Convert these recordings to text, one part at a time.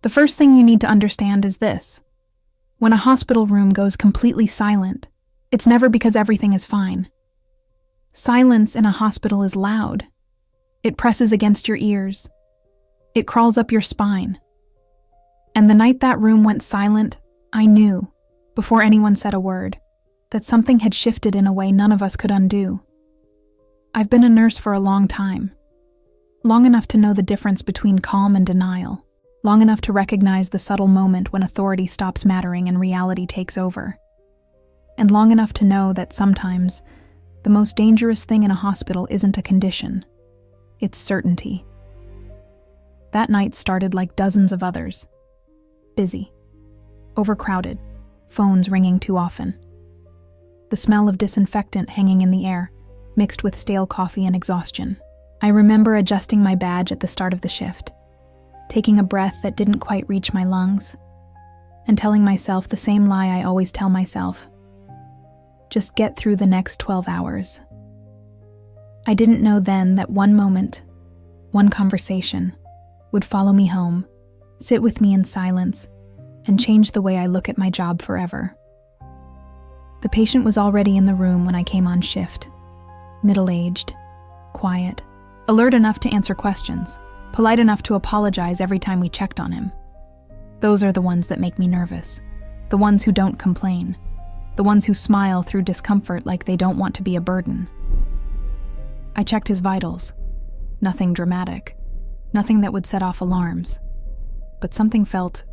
The first thing you need to understand is this. When a hospital room goes completely silent, it's never because everything is fine. Silence in a hospital is loud. It presses against your ears. It crawls up your spine. And the night that room went silent, I knew, before anyone said a word, that something had shifted in a way none of us could undo. I've been a nurse for a long time. Long enough to know the difference between calm and denial. Long enough to recognize the subtle moment when authority stops mattering and reality takes over. And long enough to know that sometimes, the most dangerous thing in a hospital isn't a condition. It's certainty. That night started like dozens of others. Busy. Overcrowded. Phones ringing too often. The smell of disinfectant hanging in the air, mixed with stale coffee and exhaustion. I remember adjusting my badge at the start of the shift, taking a breath that didn't quite reach my lungs, and telling myself the same lie I always tell myself. Just get through the next 12 hours. I didn't know then that one moment, one conversation, would follow me home, sit with me in silence, and change the way I look at my job forever. The patient was already in the room when I came on shift. Middle-aged, quiet, alert enough to answer questions, polite enough to apologize every time we checked on him. Those are the ones that make me nervous. The ones who don't complain. The ones who smile through discomfort like they don't want to be a burden. I checked his vitals. Nothing dramatic. Nothing that would set off alarms. But something felt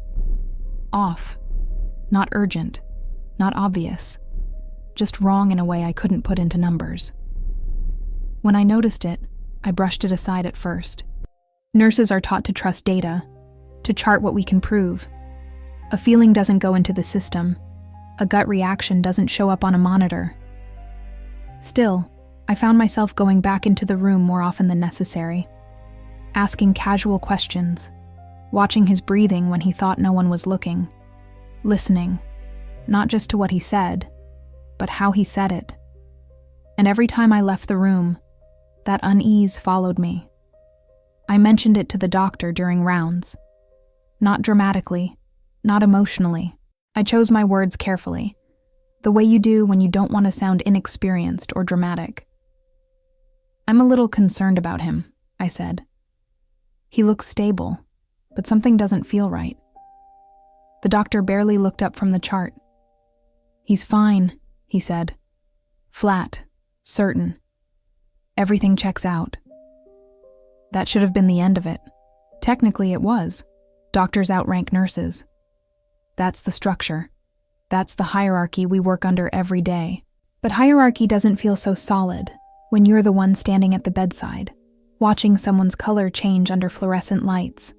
off. Not urgent. Not obvious. Just wrong in a way I couldn't put into numbers. When I noticed it, I brushed it aside at first. Nurses are taught to trust data, to chart what we can prove. A feeling doesn't go into the system. A gut reaction doesn't show up on a monitor. Still, I found myself going back into the room more often than necessary, asking casual questions, watching his breathing when he thought no one was looking, listening, not just to what he said, but how he said it. And every time I left the room, that unease followed me. I mentioned it to the doctor during rounds. Not dramatically, not emotionally. I chose my words carefully, the way you do when you don't want to sound inexperienced or dramatic. I'm a little concerned about him, I said. He looks stable, but something doesn't feel right. The doctor barely looked up from the chart. He's fine, he said. Flat, certain. Everything checks out. That should have been the end of it. Technically, it was. Doctors outrank nurses. That's the structure. That's the hierarchy we work under every day. But hierarchy doesn't feel so solid when you're the one standing at the bedside, watching someone's color change under fluorescent lights.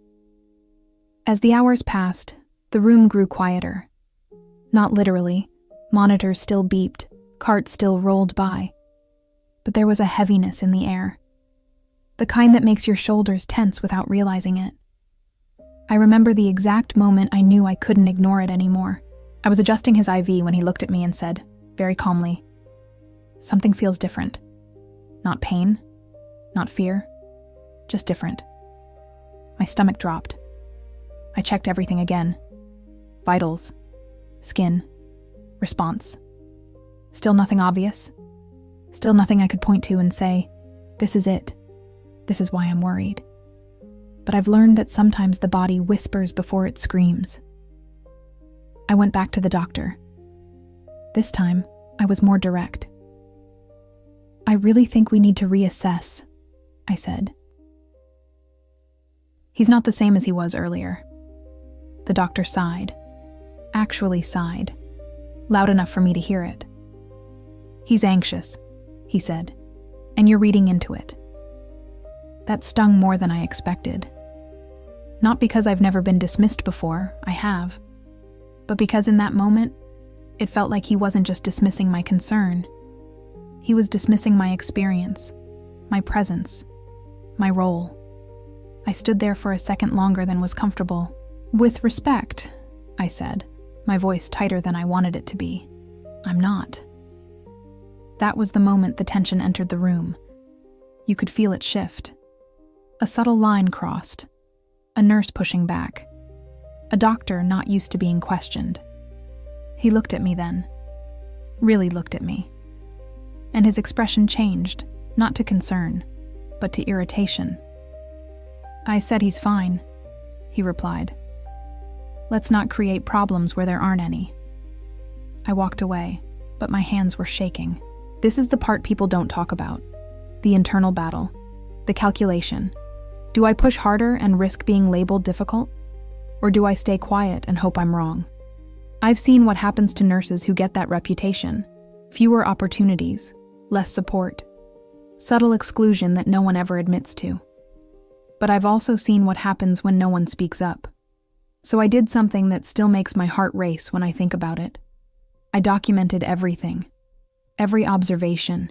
As the hours passed, the room grew quieter. Not literally. Monitors still beeped, carts still rolled by. But there was a heaviness in the air. The kind that makes your shoulders tense without realizing it. I remember the exact moment I knew I couldn't ignore it anymore. I was adjusting his IV when he looked at me and said, very calmly, "Something feels different. Not pain, not fear, just different." My stomach dropped. I checked everything again. Vitals, skin, response. Still nothing obvious. Still nothing I could point to and say, "This is it. This is why I'm worried." But I've learned that sometimes the body whispers before it screams. I went back to the doctor. This time, I was more direct. "I really think we need to reassess," I said. "He's not the same as he was earlier." The doctor sighed. Actually sighed. Loud enough for me to hear it. "He's anxious," he said, "and you're reading into it." That stung more than I expected. Not because I've never been dismissed before, I have, but because in that moment, it felt like he wasn't just dismissing my concern. He was dismissing my experience, my presence, my role. I stood there for a second longer than was comfortable. "With respect," I said, my voice tighter than I wanted it to be. "I'm not." That was the moment the tension entered the room. You could feel it shift. A subtle line crossed. A nurse pushing back. a doctor not used to being questioned. He looked at me then, really looked at me, and his expression changed, not to concern, but to irritation. "I said he's fine," he replied. "Let's not create problems where there aren't any." I walked away, but my hands were shaking. This is the part people don't talk about. The internal battle. The calculation. Do I push harder and risk being labeled difficult? Or do I stay quiet and hope I'm wrong? I've seen what happens to nurses who get that reputation. Fewer opportunities, less support, subtle exclusion that no one ever admits to. But I've also seen what happens when no one speaks up. So I did something that still makes my heart race when I think about it. I documented everything. Every observation.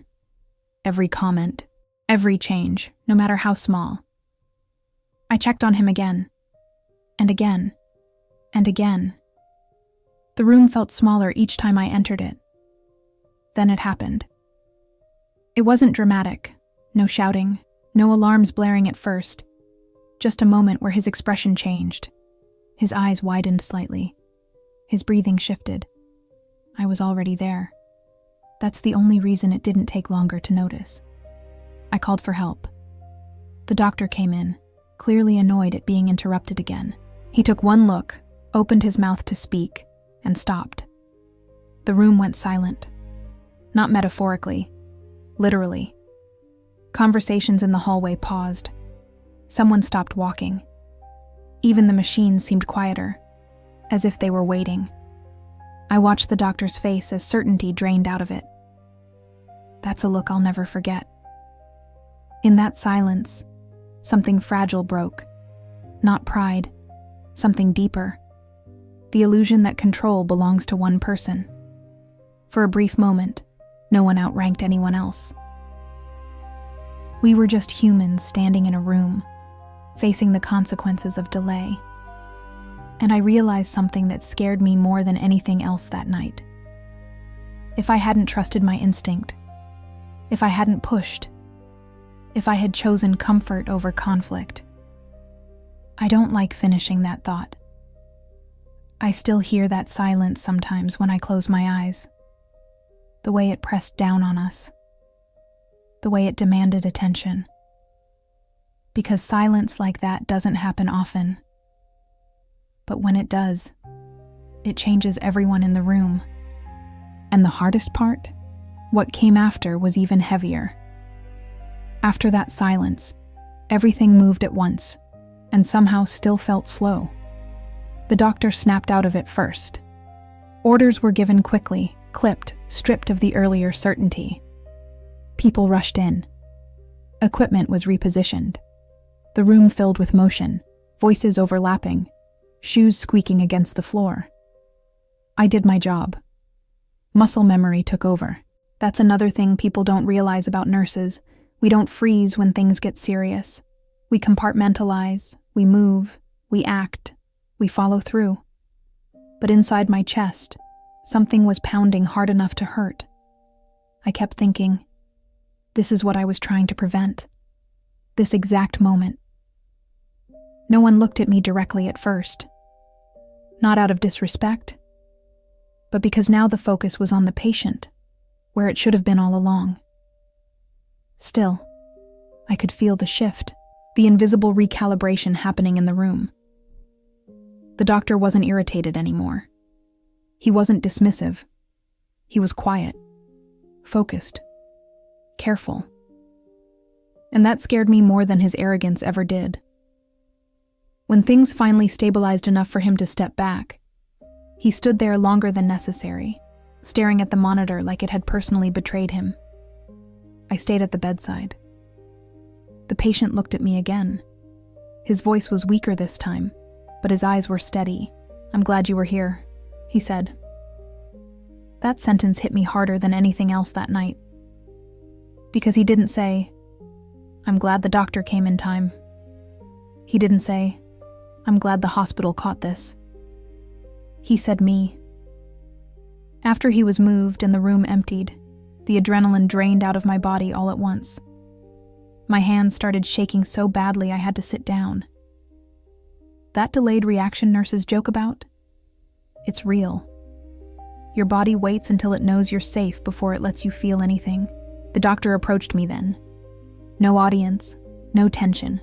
Every comment. Every change, no matter how small. I checked on him again. And again. And again. The room felt smaller each time I entered it. Then it happened. It wasn't dramatic. No shouting. No alarms blaring at first. Just a moment where his expression changed. His eyes widened slightly. His breathing shifted. I was already there. That's the only reason it didn't take longer to notice. I called for help. The doctor came in, clearly annoyed at being interrupted again. He took one look, opened his mouth to speak, and stopped. The room went silent. Not metaphorically, literally. Conversations in the hallway paused. Someone stopped walking. Even the machines seemed quieter, as if they were waiting. I watched the doctor's face as certainty drained out of it. That's a look I'll never forget. In that silence, something fragile broke. Not pride, something deeper. The illusion that control belongs to one person. For a brief moment, no one outranked anyone else. We were just humans standing in a room, facing the consequences of delay. And I realized something that scared me more than anything else that night. If I hadn't trusted my instinct, if I hadn't pushed, if I had chosen comfort over conflict. I don't like finishing that thought. I still hear that silence sometimes when I close my eyes. The way it pressed down on us. The way it demanded attention. Because silence like that doesn't happen often. But when it does, it changes everyone in the room. And the hardest part? What came after was even heavier. After that silence, everything moved at once, and somehow still felt slow. The doctor snapped out of it first. Orders were given quickly, clipped, stripped of the earlier certainty. People rushed in. Equipment was repositioned. The room filled with motion, voices overlapping, shoes squeaking against the floor. I did my job. Muscle memory took over. That's another thing people don't realize about nurses. We don't freeze when things get serious. We compartmentalize, we move, we act, we follow through. But inside my chest, something was pounding hard enough to hurt. I kept thinking, this is what I was trying to prevent. This exact moment. No one looked at me directly at first. Not out of disrespect, but because now the focus was on the patient, where it should have been all along. Still, I could feel the shift, the invisible recalibration happening in the room. The doctor wasn't irritated anymore. He wasn't dismissive. He was quiet, focused, careful. And that scared me more than his arrogance ever did. When things finally stabilized enough for him to step back, he stood there longer than necessary, staring at the monitor like it had personally betrayed him. I stayed at the bedside. The patient looked at me again. His voice was weaker this time, but his eyes were steady. "I'm glad you were here," he said. That sentence hit me harder than anything else that night. Because he didn't say, "I'm glad the doctor came in time." He didn't say, "I'm glad the hospital caught this." He said me. After he was moved and the room emptied, the adrenaline drained out of my body all at once. My hands started shaking so badly I had to sit down. That delayed reaction nurses joke about? It's real. Your body waits until it knows you're safe before it lets you feel anything. The doctor approached me then. No audience, no tension,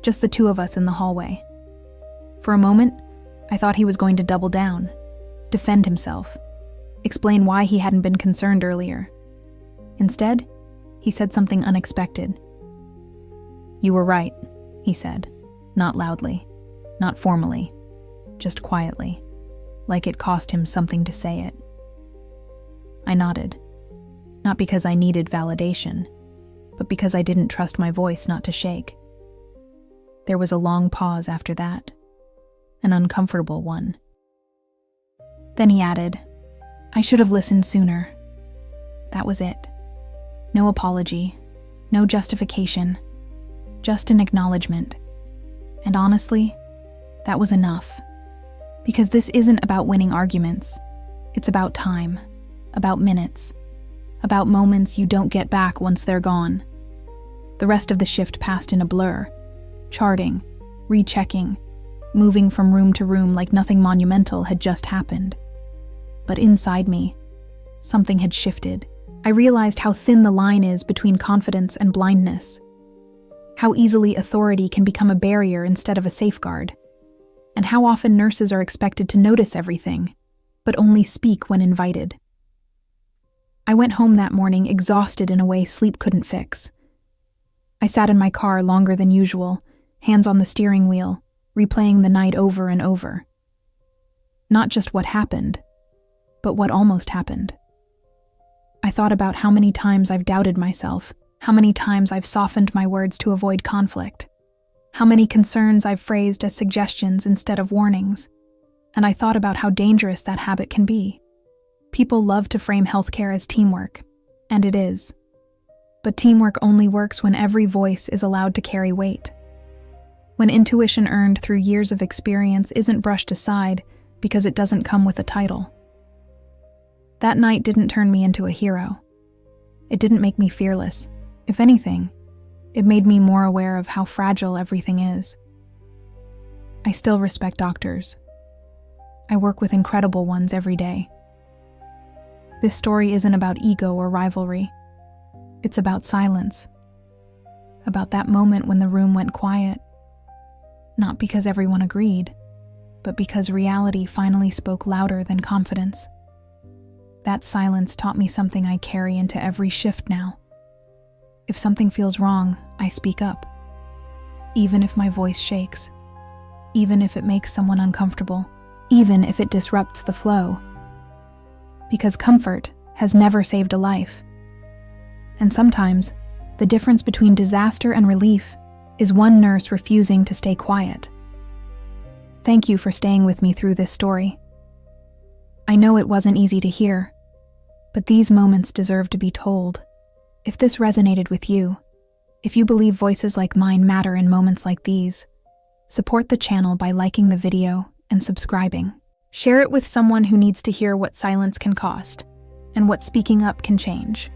just the two of us in the hallway. For a moment, I thought he was going to double down, defend himself, explain why he hadn't been concerned earlier. Instead, he said something unexpected. "You were right," he said, not loudly, not formally, just quietly, like it cost him something to say it. I nodded, not because I needed validation, but because I didn't trust my voice not to shake. There was a long pause after that, an uncomfortable one. Then he added, "I should have listened sooner." That was it. No apology, no justification, just an acknowledgement. And honestly, that was enough. Because this isn't about winning arguments. It's about time, about minutes, about moments you don't get back once they're gone. The rest of the shift passed in a blur, charting, rechecking, moving from room to room like nothing monumental had just happened. But inside me, something had shifted. I realized how thin the line is between confidence and blindness. How easily authority can become a barrier instead of a safeguard. And how often nurses are expected to notice everything, but only speak when invited. I went home that morning exhausted in a way sleep couldn't fix. I sat in my car longer than usual, hands on the steering wheel, replaying the night over and over. Not just what happened, but what almost happened. I thought about how many times I've doubted myself, how many times I've softened my words to avoid conflict, how many concerns I've phrased as suggestions instead of warnings, and I thought about how dangerous that habit can be. People love to frame healthcare as teamwork, and it is. But teamwork only works when every voice is allowed to carry weight. When intuition earned through years of experience isn't brushed aside because it doesn't come with a title. That night didn't turn me into a hero. It didn't make me fearless. If anything, it made me more aware of how fragile everything is. I still respect doctors. I work with incredible ones every day. This story isn't about ego or rivalry. It's about silence. About that moment when the room went quiet. Not because everyone agreed, but because reality finally spoke louder than confidence. That silence taught me something I carry into every shift now. If something feels wrong, I speak up. Even if my voice shakes. Even if it makes someone uncomfortable. Even if it disrupts the flow. Because comfort has never saved a life. And sometimes, the difference between disaster and relief is one nurse refusing to stay quiet. Thank you for staying with me through this story. I know it wasn't easy to hear, but these moments deserve to be told. If this resonated with you, if you believe voices like mine matter in moments like these, support the channel by liking the video and subscribing. Share it with someone who needs to hear what silence can cost and what speaking up can change.